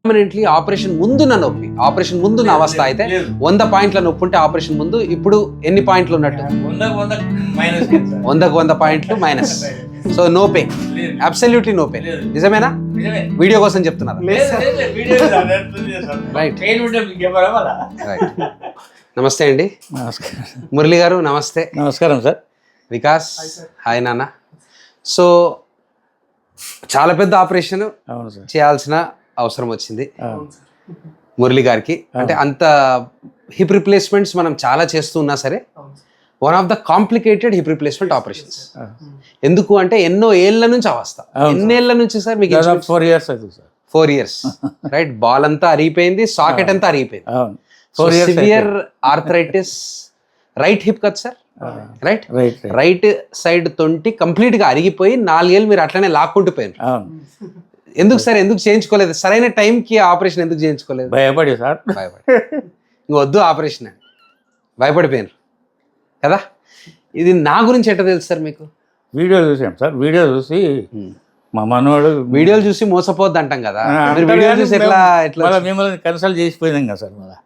Permanently operation ముందున్న నొప్పి, operation ముందున్న అవస్థ అయితే 100 పాయింట్ల నొప్పి ఉంటే ఆపరేషన్ ముందు, ఇప్పుడు ఎన్ని పాయింట్లు ఉన్నట్టు? 100కు 100 పాయింట్లు minus. So no pain, absolutely no pain. నిజమేనా? వీడియో కోసం చెప్తున్నారు. రైట్. నమస్తే అండి. నమస్కారం మురళి గారు. నమస్తే. నమస్కారం సార్. వికాస్. హాయ్ నాన్న. సో చాలా పెద్ద ఆపరేషన్ అవును సార్, చేయాల్సిన అవసరం వచ్చింది మురళి గారికి. అంటే అంత హిప్ రిప్లేస్మెంట్స్ మనం చాలా చేస్తూ ఉన్నా సరే one of the complicated hip replacement operations. ఎందుకు అంటే ఎన్నో ఏళ్ల నుంచి అవస్థ. ఎన్నేళ్ల నుంచి సార్ మీకు? 4 years అవుతుంది సార్. 4 years. రైట్. బాల్ అంతా అరిగిపోయింది, సాకెట్ అంతా అరిగిపోయింది. అవును. 4 years severe arthritis. Right hip కదా సార్? రైట్. రైట్ సైడ్ తొంటి కంప్లీట్ గా అరిగిపోయి 4 ఏళ్ళు మీరు అట్లనే లాక్కుంటూ పోయారు. ఎందుకు సార్? ఎందుకు చేయించుకోలేదు? సరైన టైంకి ఆపరేషన్ ఎందుకు చేయించుకోలేదు? భయపడి సార్. భయపడి ఇంక వద్దు ఆపరేషన్ అని భయపడిపోయారు కదా. ఇది నా గురించి ఎట్లా తెలుసు సార్ మీకు? వీడియో చూసాం సార్. వీడియో చూసి మా మనవాడు వీడియోలు చూసి మోసపోద్ది అంటాం కదా. మీరు వీడియో చూసి ఎట్లా మిమ్మల్ని కన్సల్ట్ చేసిపోయినాం కదా సార్. మళ్ళీ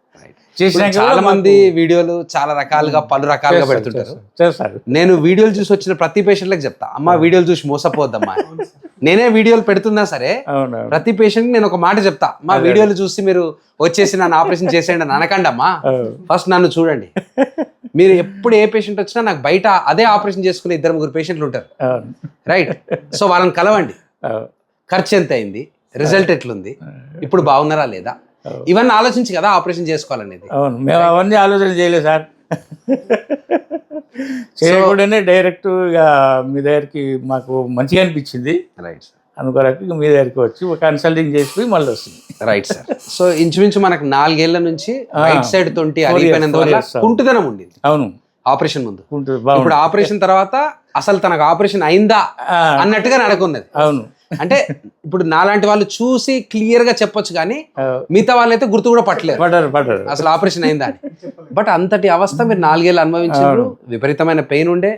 చాలా మంది వీడియోలు చాలా రకాలుగా పలు రకాలుగా పెడుతుంటారు. నేను వీడియోలు చూసి వచ్చిన ప్రతి పేషెంట్లకు చెప్తా, అమ్మ వీడియోలు చూసి మోసపోద్దమ్మా. నేనే వీడియోలు పెడుతున్నా సరే ప్రతి పేషెంట్ నేను ఒక మాట చెప్తా, మా వీడియోలు చూసి మీరు వచ్చేసి నన్ను ఆపరేషన్ చేసేయండి అని అనకండి అమ్మా. ఫస్ట్ నన్ను చూడండి. మీరు ఎప్పుడు ఏ పేషెంట్ వచ్చినా నాకు బయట అదే ఆపరేషన్ చేసుకునే 2-3 పేషెంట్లు ఉంటారు. రైట్. సో వాళ్ళని కలవండి. ఖర్చు ఎంత అయింది, రిజల్ట్ ఎట్లుంది, ఇప్పుడు బాగున్నారా లేదా, ఇవన్నీ ఆలోచించి కదా ఆపరేషన్ చేసుకోవాలనేది. అవును, మేము అవన్నీ ఆలోచన చేయలేదు సార్. చేయకుండానే డైరెక్ట్ మీ దగ్గరికి మాకు మంచిగా అనిపించింది. రైట్. అందుకొరకు మీ దగ్గరికి వచ్చి కన్సల్టింగ్ చేసి మళ్ళీ వస్తుంది. Right sir. సో ఇంచుమించు మనకు 4 ఏళ్ల నుంచి రైట్ సైడ్ తొంటి అరిగిపోయినందువల్ల కుంటుదనం ఉండేది. అవును, ఆపరేషన్ ముందు. ఇప్పుడు ఆపరేషన్ తర్వాత అసలు తనకు ఆపరేషన్ అయిందా అన్నట్టుగా నడకున్నది. అవును. అంటే ఇప్పుడు నాలాంటి వాళ్ళు చూసి క్లియర్ గా చెప్పొచ్చు కానీ మిగతా వాళ్ళైతే గుర్తు కూడా పట్టలేరు అసలు ఆపరేషన్ అయిందా అని. బట్ అంతటి అవస్థ మీరు 4 ఏళ్ళు అనుభవించారు. విపరీతమైన పెయిన్ ఉండే,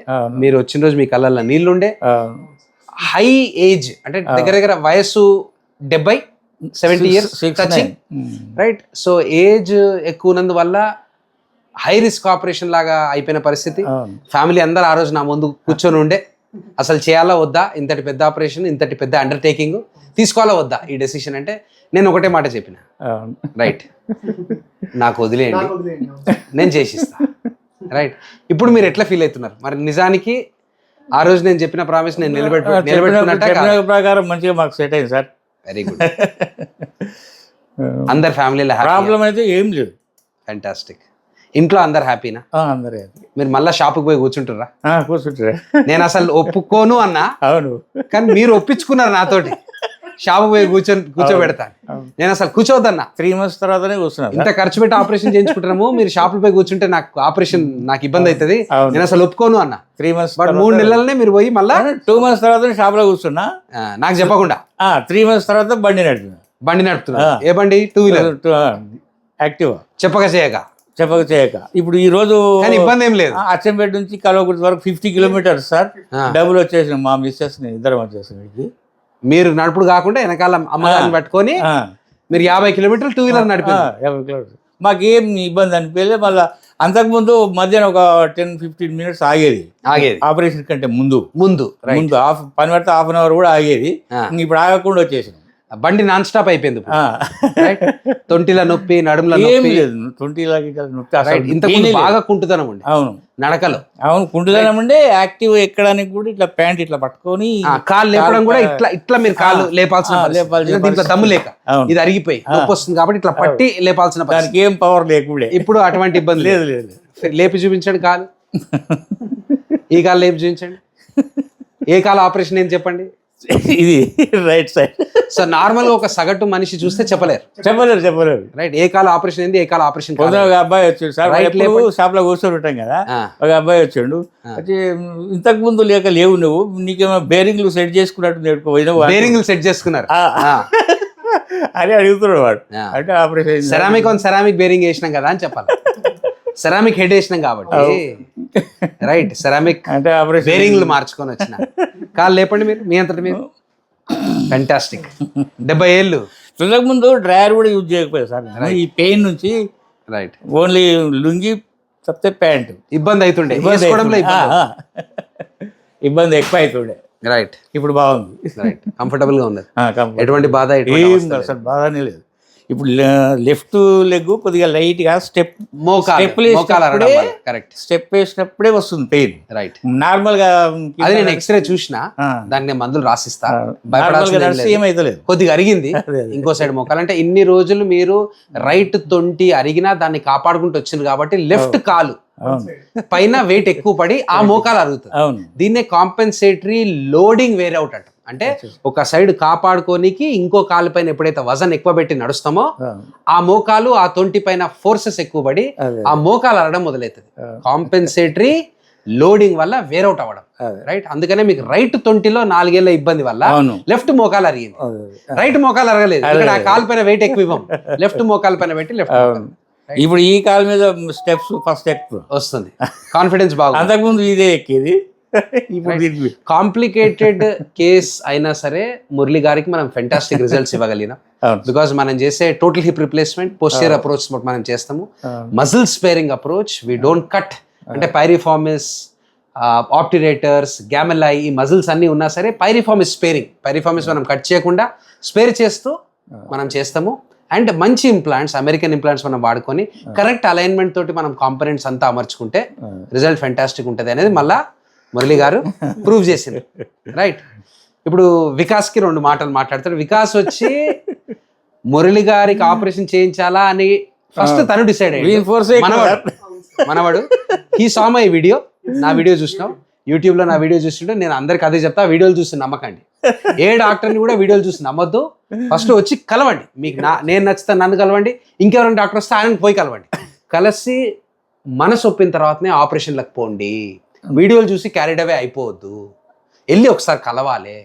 మీరు వచ్చిన రోజు మీ కళ్ళల్లో నీళ్లుండే, హై ఏజ్ అంటే దగ్గర వయసు 70 years touching. Right. So age ఎక్కువ ఉన్నందువల్ల హై రిస్క్ ఆపరేషన్ లాగా అయిపోయిన పరిస్థితి. ఫ్యామిలీ అందరు ఆ రోజు నా ముందు కూర్చొని ఉండే, అసలు చేయాలా వద్దా, ఇంతటి పెద్ద ఆపరేషన్, ఇంతటి పెద్ద అండర్టేకింగ్ తీసుకోవాలా వద్దా ఈ డెసిషన్ అంటే నేను ఒకటే మాట చెప్పిన, రైట్ నాకు వదిలేయండి, నేను చేసిస్తా. రైట్. ఇప్పుడు మీరు ఎట్లా ఫీల్ అవుతున్నారు మరి? నిజానికి ఆ రోజు నేను చెప్పిన ప్రామిస్ నేను నిలబెట్టుకున్నట్టు ప్రకారం మంచిగా మాకు సెట్ అయింది సార్. Very good. అందరు ఫ్యామిలీలో ప్రాబ్లం అయితే ఏం లేదు. ఫ్యాంటాస్టిక్. ఇంట్లో అందరు హ్యాపీనా? అందరూ. మీరు మళ్ళీ షాప్కి పోయి కూర్చుంటారా? కూర్చుంటారా? నేను అసలు ఒప్పుకోను అన్నా. అవును. కానీ మీరు ఒప్పించుకున్నారు నాతోటి షాప్ పోయి కూర్చోబెడతాను. నేను అసలు కూర్చోవద్దన్నా. 3 months తర్వాతనే కూర్చున్నాను. ఇంత ఖర్చు పెట్టి ఆపరేషన్ చేయించుకుంటున్నాము, మీరు షాపులు పోయి కూర్చుంటే నాకు ఆపరేషన్ నాకు ఇబ్బంది అవుతుంది, నేను అసలు ఒప్పుకోను అన్నా. 3 months బట్ 3 నెలలనే మీరు పోయి మళ్ళీ 2 months తర్వాత షాప్ లో కూర్చున్నా నాకు చెప్పకుండా. 3 months తర్వాత బండి నడుపుతున్నా. ఏ బండి? 2-wheeler Activa. చెప్పక చేయక. ఇప్పుడు ఈ రోజు ఇబ్బంది ఏం లేదు. అచ్చంపేట నుంచి కలవకుర్తి వరకు 50 kilometers సార్. డబ్బులు వచ్చేసిన మా మిస్సెస్ ఇద్దరం వచ్చేసిన. మీరు నడుపుడు కాకుండా వెనకాల అమ్మగారిని పట్టుకొని మీరు 50 kilometers 2-wheeler నడిపారు. 50 kilometers మాకేం ఇబ్బంది అనిపించలేదు. మళ్ళీ అంతకుముందు మధ్యాహ్నం ఒక 10-15 minutes ఆగేది ఆపరేషన్ కంటే ముందు పని పడితే 1/2 hour కూడా ఆగేది. ఇప్పుడు ఆగకుండా వచ్చేసినాం. బండి నాన్ స్టాప్ అయిపోయింది. తొంటిల నొప్పి, నడుముల నొప్పి. ఇంతకు బాగా కుంటుదనం ఉండే. అవును, నడకలో. అవును, కుంటుదనం ఉండే. యాక్టివ్ ఎక్కడానికి కూడా ఇట్లా ప్యాంట్ ఇట్లా పట్టుకొని కాలు లేపడం కూడా ఇట్లా మీరు కాలు లేపాల్సిన దీంట్లో దమ్ము లేక ఇది అరిగిపోయి నొప్పి వస్తుంది కాబట్టి ఇట్లా పట్టి లేపాల్సిన దానికి ఏం పవర్ లేకుండా. ఇప్పుడు అటువంటి ఇబ్బంది లేదు. లేపి చూపించండి కాలు. ఈ కాలు లేపి చూపించండి. ఏ కాలు ఆపరేషన్ ఏం చెప్పండి. ఇది రైట్ సైడ్. సో నార్మల్ గా ఒక సగటు మనిషి చూస్తే చెప్పలేరు. రైట్. ఏ కాల ఆపరేషన్ అయింది, ఏ కాల ఆపరేషన్. ఒక అబ్బాయి వచ్చాడు సార్, షాప్ లో కూర్చొని ఉంటాం కదా. ఒక అబ్బాయి వచ్చాడు, వచ్చి ఇంతకు ముందు లేవు నువ్వు, నీకేమో బేరింగ్లు సెట్ చేసుకున్నట్టు బేరింగ్లు సెట్ చేసుకున్నారు అని అడుగుతున్నాడు వాడు. అంటే ఆపరేషన్ సెరామిక్ బేరింగ్ వేసినాం కదా అని చెప్పాలి. సెరామిక్ హెడ్ వేసినాం కాబట్టి. రైట్. సెరామిక్ అంటే బేరింగ్లు మార్చుకొని వచ్చిన. కాలు లేపండి మీరు మీ అంతటి మీరు. ఫ్యాంటాస్టిక్. 70 ఏళ్ళు ముందు డ్రైయర్ కూడా యూజ్ చేయకపోయారు సార్. ఈ పెయిన్ నుంచి రైట్ ఓన్లీ లుంగి తప్పితే ప్యాంట్ ఇబ్బంది అవుతుండే, ఇబ్బంది ఎక్కువ అవుతుండే. రైట్ ఇప్పుడు బాగుంది, రైట్ కంఫర్టబుల్ గా ఉన్నది, ఎటువంటి బాధ అసలు బాధనే లేదు. ఇప్పుడు లెఫ్ట్ లెగ్ కొద్దిగా లైట్ గా స్టెప్ స్టెప్ వేసినప్పుడే వస్తుంది పెయిన్. రైట్ నార్మల్ గా అది నేను ఎక్స్రే చూసిన, దానికి నేను మందులు రాసిస్తా, ఏమైతలేదు, కొద్దిగా అరిగింది ఇంకో సైడ్ మోకాలు. అంటే ఇన్ని రోజులు మీరు రైట్ తొంటి అరిగినా దాన్ని కాపాడుకుంటూ వచ్చింది కాబట్టి లెఫ్ట్ కాలు పైన వెయిట్ ఎక్కువ పడి ఆ మోకాలు అరుగుతుంది. దీన్నే కాంపెన్సేటరీ లోడింగ్ వేరే అవుట్ అంట. అంటే ఒక సైడ్ కాపాడుకోనికి ఇంకో కాలు పైన ఎప్పుడైతే వజన్ ఎక్కువ పెట్టి నడుస్తామో ఆ మోకాలు ఆ తొంటి పైన ఫోర్సెస్ ఎక్కువ పడి ఆ మోకాలు అరగడం మొదలవుతుంది. కాంపెన్సేటరీ లోడింగ్ వల్ల వేరౌట్ అవ్వడం. రైట్, అందుకనే మీకు రైట్ తొంటిలో 4 ఏళ్ల ఇబ్బంది వల్ల లెఫ్ట్ మోకాలు అరిగింది, రైట్ మోకాలు అరగలేదు. ఇక్కడ ఆ కాలు పైన వెయిట్ ఎక్కువ ఇవ్వం, లెఫ్ట్ మోకాలు పైన పెట్టి లెఫ్ట్. ఇప్పుడు ఈ కాలు మీద స్టెప్స్ ఫస్ట్ స్టెప్ వస్తుంది, కాన్ఫిడెన్స్ బాగా. అంతకుముందు ఇదే ఎక్కేది. కాంప్లికేటెడ్ కేస్ అయినా సరే మురళి గారికి మనం ఫెంటాస్టిక్ రిజల్ట్స్ ఇవ్వగలిగినాం. బికాస్ మనం చేసే total hip replacement, posture approach మనం చేస్తాము, muscle sparing approach, we don't cut. అంటే పైరిఫార్మిస్, ఆప్టిరేటర్స్, గ్యామెల్లాయి, ఈ మజిల్స్ అన్ని ఉన్నా సరే పైరిఫార్మిస్ స్పేరింగ్, పైరిఫార్మిస్ మనం కట్ చేయకుండా స్పేర్ చేస్తూ మనం చేస్తాము. అండ్ మంచి ఇంప్లాంట్స్, అమెరికన్ ఇంప్లాంట్స్ మనం వాడుకొని కరెక్ట్ అలైన్మెంట్ తోటి మనం కాంపనెంట్స్ అంతా అమర్చుకుంటే రిజల్ట్ ఫెంటాస్టిక్ ఉంటుంది అనేది మళ్ళా మురళి గారు ప్రూవ్ చేసింది. రైట్, ఇప్పుడు వికాస్కి 2 మాటలు మాట్లాడతాడు. వికాస్ వచ్చి మురళి గారికి ఆపరేషన్ చేయించాలా అని ఫస్ట్ తను డిసైడ్ అయ్యాడు. మనవాడు హీ సా మై వీడియో, నా వీడియో చూసినావు, యూట్యూబ్లో నా వీడియో చూస్తుంటే నేను అందరికి అదే చెప్తా, వీడియోలు చూసి నమ్మకండి, ఏ డాక్టర్ని కూడా వీడియోలు చూసి నమ్మొద్దు, ఫస్ట్ వచ్చి కలవండి, మీకు నేను నచ్చితే నన్ను కలవండి, ఇంకెవరైనా డాక్టర్ వస్తే ఆయనకు పోయి కలవండి, కలిసి మనసు ఒప్పిన తర్వాతనే ఆపరేషన్లకు పోండి. వీడియోలు చూసి క్యారీడ్ అవే అయిపోవద్దు, వెళ్ళి ఒకసారి కలవాలి.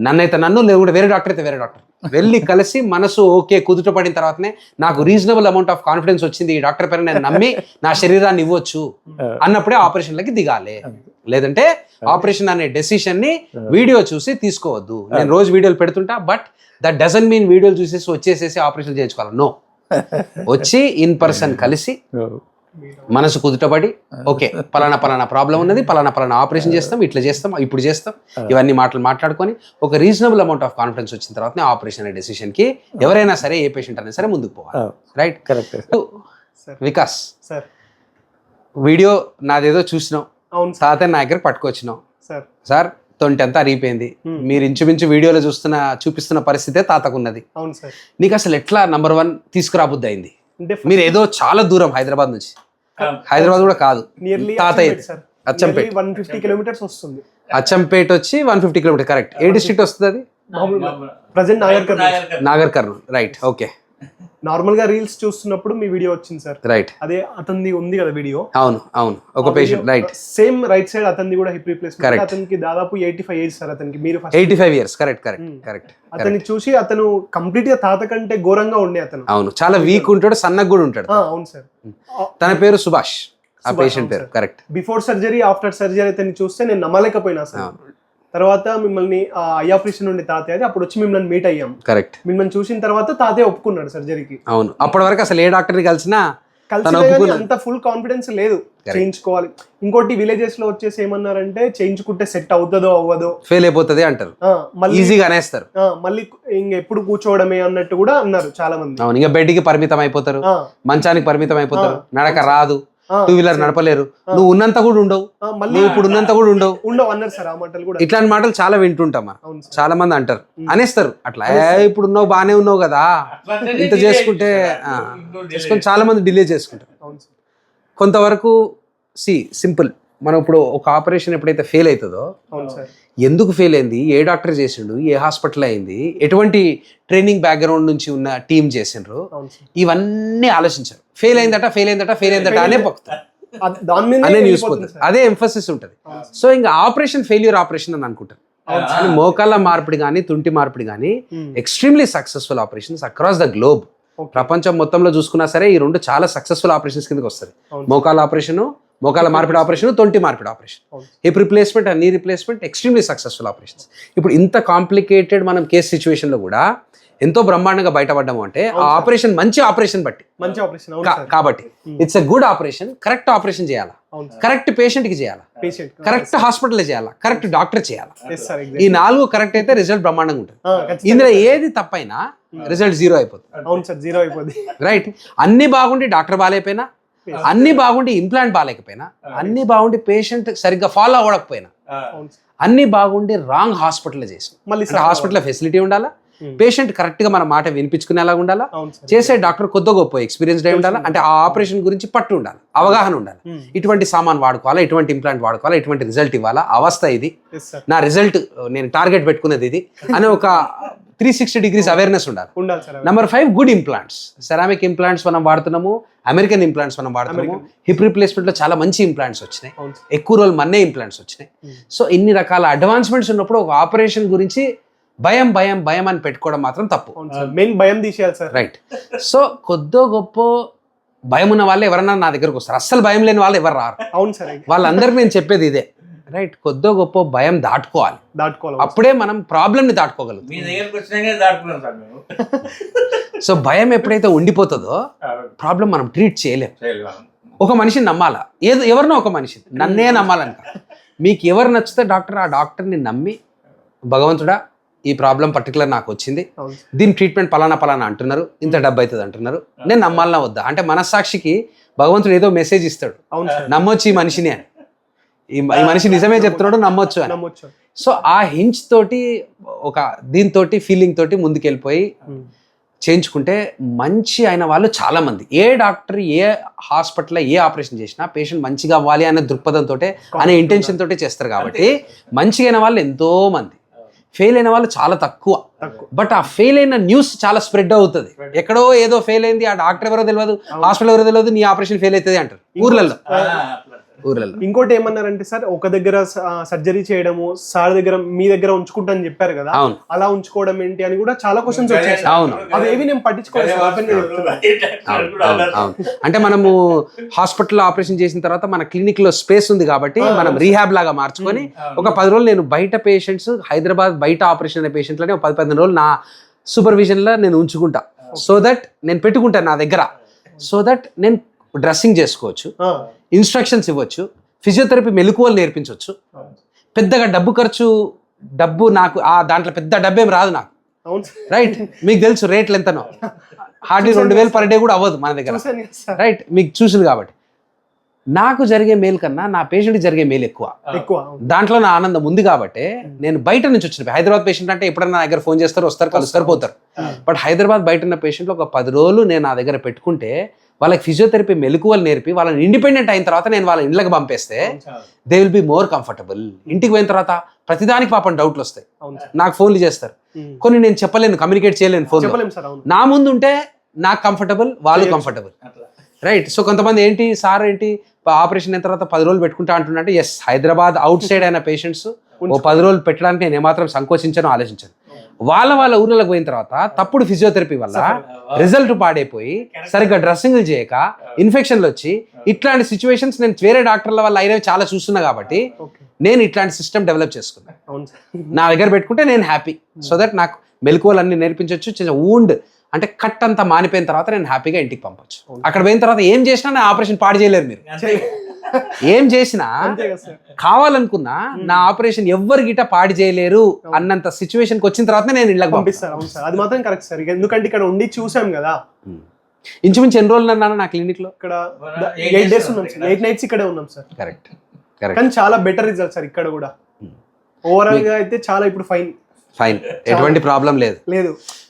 నన్నైతే నన్ను, లేకుంటే వేరే డాక్టర్ అయితే వేరే డాక్టర్, వెళ్ళి కలిసి మనసు ఓకే కుదుట పడిన తర్వాతనే నాకు రీజనబుల్ అమౌంట్ ఆఫ్ కాన్ఫిడెన్స్ వచ్చింది, ఈ డాక్టర్ పైన నేను నమ్మి నా శరీరాన్ని ఇవ్వచ్చు అన్నప్పుడే ఆపరేషన్లకి దిగాలి. లేదంటే ఆపరేషన్ అనే డెసిషన్ ని వీడియో చూసి తీసుకోవద్దు. నేను రోజు వీడియోలు పెడుతుంటా, బట్ దట్ డజంట్ మీన్ వీడియోలు చూసేసి వచ్చేసేసి ఆపరేషన్ చేయించుకోవాలి. నో, వచ్చి ఇన్ పర్సన్ కలిసి మనసు కుదుటపడి ఓకే పలానా పలానా ప్రాబ్లం ఉన్నది, పలానా ఆపరేషన్ చేస్తాం, ఇట్లా చేస్తాం, ఇప్పుడు చేస్తాం, ఇవన్నీ మాట్లాడుకొని ఒక రీజనబుల్ అమౌంట్ ఆఫ్ కాన్ఫిడెన్స్ వచ్చిన తర్వాత ఆపరేషన్ అనే డెసిషన్ కి ఎవరైనా సరే, ఏ పేషెంట్ అయినా సరే ముందుకు పోవాలి. Right, correct. Vikas sir, video నాదేదో చూసినాం, తాతయ్య నా దగ్గర పట్టుకొచ్చినాం సార్, తొంటి అంతా అరిగిపోయింది, మీరు ఇంచుమించు వీడియోలో చూపిస్తున్న పరిస్థితే తాతకున్నది, నీకు అసలు ఎట్లా నంబర్ 1 తీసుకురాబుద్ది అయింది? మీరు ఏదో చాలా దూరం హైదరాబాద్ నుంచి, హైదరాబాద్ కూడా కాదు, తాతయ్య అచ్చంపేట 150 కిలోమీటర్స్ వస్తుంది. అచ్చంపేట వచ్చి 150 కిలోమీటర్, కరెక్ట్. ఏ డిస్ట్రిక్ట్ వస్తుంది అది? Present Nagar Kurnool. Right, okay. Normal గా రీల్స్ చూస్తున్నప్పుడు మీ వీడియో వచ్చింది సార్. రైట్, అదే అతనిది ఉంది కదా వీడియో. అవును ఒక patient. Right, same right side అతనిది కూడా హిప్ రీప్లేస్మెంట్. అతనికి దాదాపు 85 ఏజ్ సార్. అతనికి మీరు 85 ఇయర్స్. కరెక్ట్. అతన్ని చూసి అతను కంప్లీట్ గా తాత కంటే ఘోరంగా ఉండే అతను. అవును, చాలా వీక్ ఉంటాడు, సన్నగా కూడా ఉంటాడు. అవును సార్. తన పేరు సుభాష్, ఆ పేషెంట్ పేరు. Correct. Before surgery, after surgery అతన్ని చూస్తే నేను నమ్మలేకపోయినా సార్. తర్వాత మిమ్మల్ని ఐ ఆపరేషన్ ఉండే తాతయ్య, అప్పుడు వచ్చి మిమ్మల్ని మీట్ అయ్యాం. కరెక్ట్. మిమ్మల్ని చూసిన తర్వాత తాతయ్య ఒప్పుకున్నాడు సర్జరీకి. అవును, అప్పటి వరకు అసలు ఏ డాక్టర్ ని కలిసినా అంత ఫుల్ కాన్ఫిడెన్స్ లేదు చేయించుకోవాలి. ఇంకోటి విలేజెస్ లో వచ్చేసి ఏమన్నారంటే చేయించుకుంటే సెట్ అవుతుందో అవ్వదో, ఫెయిల్ అయిపోతుంది అంటారు, ఈజీగా అనేస్తారు, మళ్ళీ ఇంకెప్పుడు కూర్చోవడమే అన్నట్టు కూడా అన్నారు చాలా మంది. అవును, ఇంకా బెడ్ కి పరిమితం అయిపోతారు, మంచానికి పరిమితం అయిపోతారు, నడక రాదు, 2 వీలర్ నడపలేరు, నువ్వు ఉన్నంత కూడా ఉండవు, నువ్వు ఇప్పుడు ఉన్నంత కూడా ఉండవు అన్నారు సార్. ఆ మాటలు కూడా, ఇట్లాంటి మాటలు చాలా వింటుంటాం మనం. చాలా మంది అంటారు, అనేస్తారు అట్లా, ఇప్పుడు ఉన్నావు బానే ఉన్నావు కదా, ఇంత చేసుకుంటే చాలా మంది డిలే చేసుకుంటారు. కొంతవరకు సింపుల్. మనం ఇప్పుడు ఒక ఆపరేషన్ ఎప్పుడైతే ఫెయిల్ అవుతుందో, ఎందుకు ఫెయిల్ అయింది, ఏ డాక్టర్ చేసిండు, ఏ హాస్పిటల్ అయింది, ఎటువంటి ట్రైనింగ్ బ్యాక్గ్రౌండ్ నుంచి ఉన్న టీం చేసిండ్రు, ఇవన్నీ ఆలోచించారు. ఫెయిల్ అయిందట అనే పొక్కుతారు, అనే న్యూస్ పోతుంది, అదే ఎంఫసిస్ ఉంటుంది. సో ఇంకా ఆపరేషన్ ఫెయిల్యూర్ ఆపరేషన్ అని అనుకుంటారు. మోకాళ్ళ మార్పిడి కానీ, తుంటి మార్పిడి కానీ extremely successful operations across the globe. ప్రపంచం మొత్తంలో చూసుకున్నా సరే ఈ 2 చాలా సక్సెస్ఫుల్ ఆపరేషన్స్ కిందకి వస్తుంది. మోకాళ్ళ మార్పిడి ఆపరేషన్, తొంటి మార్పిడి operation, hip replacement and knee replacement extremely successful operations. ఇప్పుడు ఇంత కాంప్లికేటెడ్ మనం కేస్ సిచ్యువేషన్లో కూడా ఎంతో బ్రహ్మాండంగా బయటపడ్డాము అంటే ఆ ఆపరేషన్ మంచి ఆపరేషన్ బట్టి మంచి ఆపరేషన్ అవును సార్ కాబట్టి it's a good operation. Correct operation చేయాలా, అవును సార్ కరెక్ట్ పేషెంట్ కి చేయాలా, పేషెంట్ కరెక్ట్ హాస్పిటల్ చేయాలా, కరెక్ట్ డాక్టర్ చేయాలా. ఎస్ సార్ ఈ 4 కరెక్ట్ అయితే రిజల్ట్ బ్రహ్మాండంగా ఉంటుంది. ఇందులో ఏది తప్పైనా రిజల్ట్ 0 అయిపోతుంది. అవును సార్ 0 అయిపోద్ది రైట్. అన్ని బాగుండి డాక్టర్ బాగాలేకపోయినా, అన్ని బాగుండి ఇంప్లాంట్ బాగాలేకపోయినా, అన్ని బాగుండి పేషెంట్ సరిగ్గా ఫాలో అవ్వకపోయినా, అవును సార్ అన్ని బాగుండి రాంగ్ హాస్పిటల్లో చేసాం. మళ్ళీ అంటే హాస్పిటల్లో ఫెసిలిటీ ఉండాలా, పేషెంట్ కరెక్ట్ గా మన మాట వినిపించుకునేలా ఉండాలా, అవును సార్ చేసే డాక్టర్ కొద్ది గొప్ప ఎక్స్పీరియన్స్డ్ అయి ఉండాలా, అంటే ఆ ఆపరేషన్ గురించి పట్టు ఉండాలి, అవగాహన ఉండాలి. ఇటువంటి సామాన్ వాడుకోవాలా, ఇటువంటి ఇంప్లాంట్ వాడుకోవాలా, ఇటువంటి రిజల్ట్ ఇవ్వాలా, అవస్థ ఇది, ఎస్ సార్ నా రిజల్ట్ నేను టార్గెట్ పెట్టుకున్నది ఇది అనే ఒక 360 degrees అవేర్నెస్ ఉండాలి. ఉండాలి sir number 5 good implants. Ceramic implants మనం వాడుతున్నాము, అమెరికన్ ఇంప్లాంట్స్ మనం వాడుతున్నాము. హిప్ రిప్లేస్మెంట్ లో చాలా మంచి ఇంప్లాంట్స్ వచ్చినాయి, అవును సార్ ఎక్కువ రోజులు మన్నే ఇంప్లాంట్స్ వచ్చినాయి. సో ఇన్ని రకాల అడ్వాన్స్మెంట్స్ ఉన్నప్పుడు ఒక ఆపరేషన్ గురించి భయం భయం భయం అని పెట్టుకోవడం మాత్రం తప్పు. అవును సార్ మెయిన్ భయం తీసేయాలి సార్ రైట్. సో కొద్దో గొప్ప భయం ఉన్న వాళ్ళు ఎవరన్నా నా దగ్గరకు వస్తారు, అస్సలు భయం లేని వాళ్ళు ఎవరు రారు. అవును సార్ వాళ్ళందరికీ నేను చెప్పేది ఇదే, రైట్. కొద్దో గొప్ప భయం దాటుకోవాలి, దాటుకోవాలి అప్పుడే మనం ప్రాబ్లమ్ ని దాటుకోగలుగుతాం. మీ దగ్గరకు వచ్చినాకే దాటుకున్నాం సార్ మేము. సో భయం ఎప్పుడైతే ఉండిపోతుందో ప్రాబ్లం మనం ట్రీట్ చేయలేం. ఒక మనిషిని నమ్మాలా, ఎవరినో ఒక మనిషి, నన్నే నమ్మాలంట. మీకు ఎవరు నచ్చితే డాక్టర్, ఆ డాక్టర్ని నమ్మి భగవంతుడా ఈ ప్రాబ్లం పర్టికులర్ నాకు వచ్చింది, అవును దీని ట్రీట్మెంట్ పలానా పలానా అంటున్నారు, ఇంత డబ్బు అవుతుంది అంటున్నారు, నేను నమ్మాలనా వద్దా అంటే మనస్సాక్షికి భగవంతుడు ఏదో మెసేజ్ ఇస్తాడు, అవును సార్ నమ్మొచ్చు ఈ మనిషిని అని, ఈ మనిషి నిజమే చెప్తున్నాడు నమ్మొచ్చు అని. నమ్మొచ్చు సో ఆ హించ్ తోటి ఒక దీంతోటి ఫీలింగ్ తోటి ముందుకెళ్ళిపోయి చేయించుకుంటే మంచి అయిన వాళ్ళు చాలా మంది. ఏ డాక్టర్ ఏ హాస్పిటల్లో ఏ ఆపరేషన్ చేసినా పేషెంట్ మంచిగా అవ్వాలి అనే దృక్పథంతో అనే ఇంటెన్షన్ తోటి చేస్తారు. కాబట్టి మంచిగా అయిన వాళ్ళు ఎంతో మంది, ఫెయిల్ అయిన వాళ్ళు చాలా తక్కువ. బట్ ఆ ఫెయిల్ అయిన న్యూస్ చాలా స్ప్రెడ్ అవుతుంది. ఎక్కడో ఏదో ఫెయిల్ అయింది, ఆ డాక్టర్ ఎవరో తెలియదు, హాస్పిటల్ ఎవరో తెలియదు, నీ ఆపరేషన్ ఫెయిల్ అవుతుంది అంటారు ఊర్లలో. ఇంకోటి ఏమన్నారంటే సార్, ఒక దగ్గర సర్జరీ చేయడము, సార్ దగ్గర మీ దగ్గర ఉంచుకుంటా అని చెప్పారు కదా, అవును. అలా ఉంచుకోవడం ఏంటి అని కూడా చాలా క్వశ్చన్స్ వచ్చాయి. అవును. అవేవి నేను పట్టించుకోలేదు. అంటే మనము హాస్పిటల్లో ఆపరేషన్ చేసిన తర్వాత మన క్లినిక్ లో స్పేస్ ఉంది కాబట్టి మనం రీహాబ్ లాగా మార్చుకొని ఒక 10 రోజులు నేను బయట పేషెంట్స్, హైదరాబాద్ బయట ఆపరేషన్ అయిన పేషెంట్లని ఒక 10-15 రోజులు నా సూపర్విజన్ లో నేను ఉంచుకుంటా. సో దట్ నేను పెట్టుకుంటాను నా దగ్గర, సో దట్ నేను డ్రెస్సింగ్ చేసుకోవచ్చు, ఇన్స్ట్రక్షన్స్ ఇవ్వచ్చు, ఫిజియోథెరపీ మెలకువలు నేర్పించవచ్చు. పెద్దగా డబ్బు నాకు దాంట్లో పెద్ద డబ్బేం రాదు నాకు, రైట్. మీకు తెలుసు రేట్లు ఎంతనో, హార్డ్లీ 2000 per day కూడా అవ్వదు మన దగ్గర, రైట్. మీకు చూసింది కాబట్టి నాకు జరిగే మేలు కన్నా నా పేషెంట్కి జరిగే మేలు ఎక్కువ. దాంట్లో నా ఆనందం ఉంది కాబట్టి నేను బయట నుంచి వచ్చిన హైదరాబాద్ పేషెంట్ అంటే ఎప్పుడన్నా నా దగ్గర ఫోన్ చేస్తారు, వస్తారు, కలుస్తారు, పోతారు. బట్ హైదరాబాద్ బయట ఉన్న పేషెంట్లు ఒక 10 రోజులు నేను నా దగ్గర పెట్టుకుంటే వాళ్ళకి ఫిజియోథెరపీ మెలకువలు నేర్పి వాళ్ళని ఇండిపెండెంట్ అయిన తర్వాత నేను వాళ్ళ ఇంట్లోకి పంపేస్తే they will be more comfortable. ఇంటికి పోయిన తర్వాత ప్రతిదానికి పాపం డౌట్లు వస్తాయి, నాకు ఫోన్లు చేస్తారు, కొన్ని నేను చెప్పలేను, కమ్యూనికేట్ చేయలేను ఫోన్. నా ముందు ఉంటే నాకు కంఫర్టబుల్, వాళ్ళు కంఫర్టబుల్, రైట్. సో కొంతమంది ఏంటి సార్ ఏంటి ఆపరేషన్ అయిన తర్వాత 10 రోజులు పెట్టుకుంటా అంటున్నట్టు, ఎస్ హైదరాబాద్ అవుట్ సైడ్ అయిన పేషెంట్స్ ఓ 10 రోజులు పెట్టడానికి నేను ఏమాత్రం సంకోచించను, ఆలోచించాను. వాళ్ళ ఊర్లకు పోయిన తర్వాత తప్పుడు ఫిజియోథెరపీ వల్ల రిజల్ట్ పాడైపోయి సరిగ్గా డ్రెస్సింగ్లు చేయక ఇన్ఫెక్షన్లు వచ్చి ఇట్లాంటి సిచ్యువేషన్స్ నేను వేరే డాక్టర్ల వల్ల అయినవి చాలా చూస్తున్నా. కాబట్టి నేను ఇట్లాంటి సిస్టమ్ డెవలప్ చేసుకున్నాను, నా దగ్గర పెట్టుకుంటే నేను హ్యాపీ. సో దట్ నాకు మెలకువలు అన్ని నేర్పించవచ్చు. చిన్న ఊండ్ అంటే కట్ అంతా మానిపోయిన తర్వాత నేను హ్యాపీగా ఇంటికి పంపొచ్చు. అక్కడ పోయిన తర్వాత ఏం చేసినా నా ఆపరేషన్ పాడు చేయలేరు మీరు, ఏం చేసినా కావాలనుకున్నా నా ఆపరేషన్ ఎవ్వరు గిట పాడు చేయలేరు అన్నంత సిచ్యువేషన్ వచ్చిన తర్వాత నేను ఇళ్ళకి పంపిస్తాను. అది మాత్రం కరెక్ట్ సార్, ఎందుకంటే ఇక్కడ ఉండి చూసాం కదా. ఇంచుమించు ఎన్ని రోజులు అన్నాను నా క్లినిక్ లో? ఇక్కడ 8 days ఉన్నాం సార్, 8 nights ఇక్కడే ఉన్నాం సార్. కరెక్ట్. కానీ చాలా బెటర్ రిజల్ట్ సార్ ఇక్కడ కూడా. ఓవరాల్ గా అయితే చాలా ఇప్పుడు ఫైన్, ఎటువంటి ప్రాబ్లం లేదు.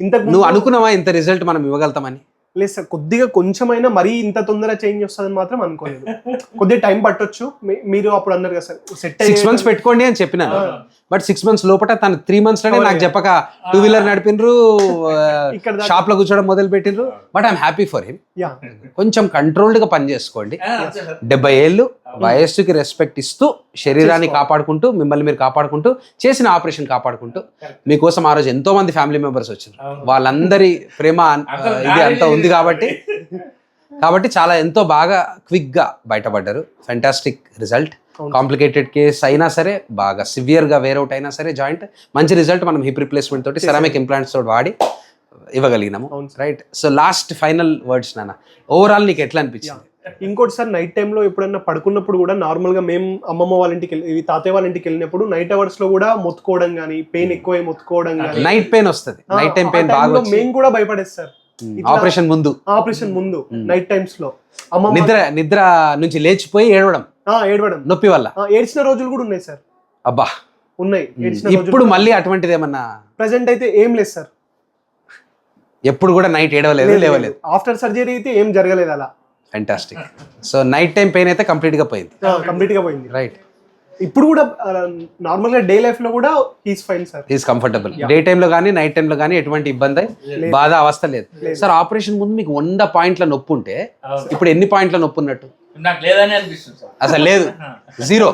ఇంతకు నువ్వు అనుకున్నావా ఇంత రిజల్ట్ మనం ఇవ్వగలుగుతామని? లేదు సార్, కొద్దిగా కొంచెమైనా మరీ ఇంత తొందరగా చేంజ్ వస్తుందని మాత్రం అనుకోలేదు. కొద్దిగా టైం పట్టొచ్చు. మీరు అప్పుడు అన్నారు కదా సార్, సెట్ 6 months పెట్టుకోండి అని చెప్పినాను. బట్ 6 months లోపల తను 3 months లోనే నాకు చెప్పక 2-wheeler నడిపినరు, షాప్ లో కూర్చోవడం మొదలు పెట్టినరు. But I'm happy for him. కొంచెం కంట్రోల్డ్ గా పని చేసుకోండి. 70 ఏళ్ళు వయస్సుకి రెస్పెక్ట్ ఇస్తూ, శరీరాన్ని కాపాడుకుంటూ, మిమ్మల్ని మీరు కాపాడుకుంటూ, చేసిన ఆపరేషన్ కాపాడుకుంటూ, మీకోసం ఆ రోజు ఎంతో మంది ఫ్యామిలీ మెంబర్స్ వచ్చారు. వాళ్ళందరి ప్రేమ ఇది అంతా ఉంది కాబట్టి చాలా ఎంతో బాగా క్విక్ గా బయటపడ్డారు. Fantastic result. కాంప్లికేటెడ్ కేస్ అయినా సరే, బాగా సివియర్ గా వేరౌట్ అయినా సరే జాయింట్, మంచి రిజల్ట్ మనం హిప్ రిప్లేస్మెంట్ తోటి, సెరామిక్ ఇంప్లాంట్స్ తోటి వాడి ఇవ్వగలిగినాము. Right. So last final words నాన్న, ఓవరాల్ నీకు ఎట్లా అనిపించింది? ఇంకోటి సార్, నైట్ టైంలో ఎప్పుడన్నా పడుకున్నప్పుడు కూడా నార్మల్ గా మేము అమ్మమ్మ వాళ్ళ ఇంటికి తాతయ్య వాళ్ళ ఇంటికి వెళ్ళినప్పుడు నైట్ అవర్స్ లో కూడా మొత్తుకోవడం కానీ, పెయిన్ ఎక్కువ మొత్తుకోవడం కానీ, నైట్ పెయిన్ వస్తుంది. నైట్ టైం పెయిన్ బాగా మేము కూడా భయపడేది సార్. ఆపరేషన్ ముందు నైట్ టైమ్స్ లో నిద్ర నుంచి లేచిపోయి ఏడవడం నొప్పి వల్ల ఏడ్చిన రోజులు కూడా ఉన్నాయి సార్. అబ్బా, ఉన్నాయి. ఇప్పుడు మళ్ళీ అటువంటిది ఏమన్నా? ప్రెసెంట్ అయితే ఏం లేదు సార్. ఎప్పుడు కూడా నైట్ ఏడవలేదు, లేవలేదు. ఆఫ్టర్ సర్జరీ అయితే ఏం జరగలేదు అలా. Fantastic. So night time pain అయితే కంప్లీట్ గా పోయింది. రైట్. ఇప్పుడు కూడా నార్మల్ గా డే లైఫ్ లో కూడా he's fine sir. He's comfortable. Day time లో కానీ నైట్ టైమ్ లో కానీ ఎటువంటి ఇబ్బంది బాధ అవస్థ లేదు. సార్ ఆపరేషన్ ముందు మీకు 100 పాయింట్ల నొప్పి ఉంటే ఇప్పుడు ఎన్ని పాయింట్ల నొప్పి ఉన్నట్టు? నాకు లేదని అనిపిస్తుంది సార్. అసలు లేదు, జీరో.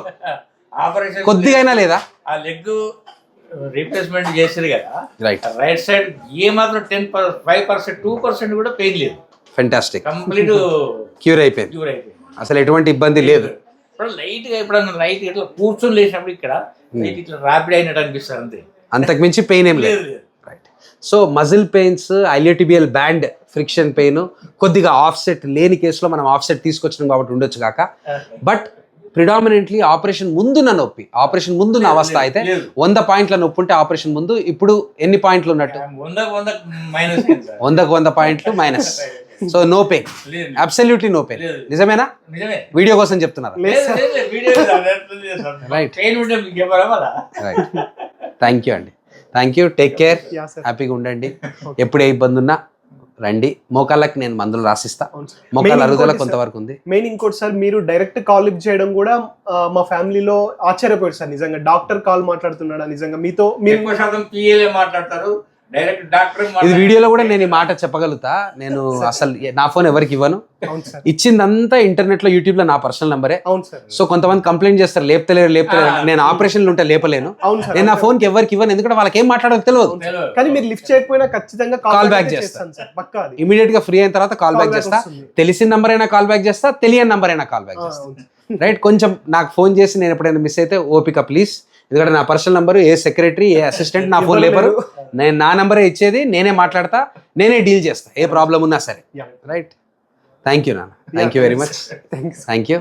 ఆపరేషన్ కొద్దిగా అయినా లేదా? ఆ లెగ్ రీప్లేస్మెంట్ చేసారు కదా, రైట్. రైట్ సైడ్ ఏ మాత్రం 5%, 2% కూడా పెయిన్ లేదు. ఫెంటాస్టిక్. కంప్లీట్ క్యూర్ అయిపోయింది. అసలు ఎటువంటి ఇబ్బంది లేదు. లైట్ గా ఎప్పుడన్నా లైట్ ఇట్లా కూర్చొని లేచినప్పుడు ఇక్కడ లైట్ ఇట్లా ర్యాపిడ్ అయినట్టు అనిపిస్తారు అంతే. అంతకుమించి పెయిన్ ఏం లేదు. Right. So muscle pains, iliotibial band friction pain కొద్దిగా ఆఫ్సెట్ లేని కేసులో మనం ఆఫ్సెట్ తీసుకొచ్చినాం కాబట్టి ఉండొచ్చు కాక, బట్ ప్రిడామినెంట్లీ ఆపరేషన్ ముందున్న నొప్పి, ఆపరేషన్ ముందున్న అవస్థ అయితే 100 పాయింట్ల నొప్పి ఉంటే ఆపరేషన్ ముందు ఇప్పుడు ఎన్ని పాయింట్లు ఉన్నట్టు? 100కు 100 పాయింట్లు minus. So no pain, absolutely no pain. నిజమేనా? వీడియో కోసం చెప్తున్నారా? రైట్. థ్యాంక్ యూ అండి, థ్యాంక్ యూ. టేక్ కేర్, హ్యాపీగా ఉండండి. ఎప్పుడు ఏ ఇబ్బంది ఉన్నా రండి. మోకాళ్ళకి నేను మందులు రాసిస్తా. మోకాళ్ళ అరుగుదల కొంతవరకు ఉంది. మెయిన్ ఇంకోటి సార్, మీరు డైరెక్ట్ కాల్ లిఫ్ట్ చేయడం కూడా మా ఫ్యామిలీలో ఆశ్చర్యపోయారు సార్. నిజంగా డాక్టర్ కాల్ మాట్లాడుతున్నాడా? నిజంగా మీతో మీరు మాట్లాడతారు డైరెక్ట్ డాక్టర్. ఇది వీడియోలో కూడా నేను ఈ మాట చెప్పగలుగుతా. నేను అసలు నా ఫోన్ ఎవరికి ఇవ్వను. ఇచ్చిందంతా ఇంటర్నెట్ లో, యూట్యూబ్ లో నా పర్సనల్ నంబరే. సో కొంతమంది కంప్లైంట్ చేస్తారు, లేపుతలేరు. నేను ఆపరేషన్లు ఉంటే లేపలేను. నేను నా ఫోన్ కి ఎవరికి ఇవ్వను, ఎందుకంటే వాళ్ళకి ఏం మాట్లాడక తెలియదు. కానీ మీరు లిఫ్ట్ చేయకపోయినా ఖచ్చితంగా కాల్ బ్యాక్ చేస్తాను. ఇమీడియట్ గా ఫ్రీ అయిన తర్వాత కాల్ బ్యాక్ చేస్తా. తెలిసిన నంబర్ అయినా కాల్ బ్యాక్ చేస్తా, తెలియని నంబర్ అయినా కాల్ బ్యాక్ చేస్తా. రైట్. కొంచెం నాకు ఫోన్ చేసి నేను ఎప్పుడైనా మిస్ అయితే ఓపిక ప్లీజ్. ఎందుకంటే నా పర్సనల్ నంబర్ ఏ సెక్రటరీ, ఏ అసిస్టెంట్ నా ఫోన్ లేపరు. నేను నా నంబరే ఇచ్చేది, నేనే మాట్లాడతా, నేనే డీల్ చేస్తా ఏ ప్రాబ్లం ఉన్నా సరే. రైట్. థ్యాంక్ యూ నాన్న, thank you very much. Thank you.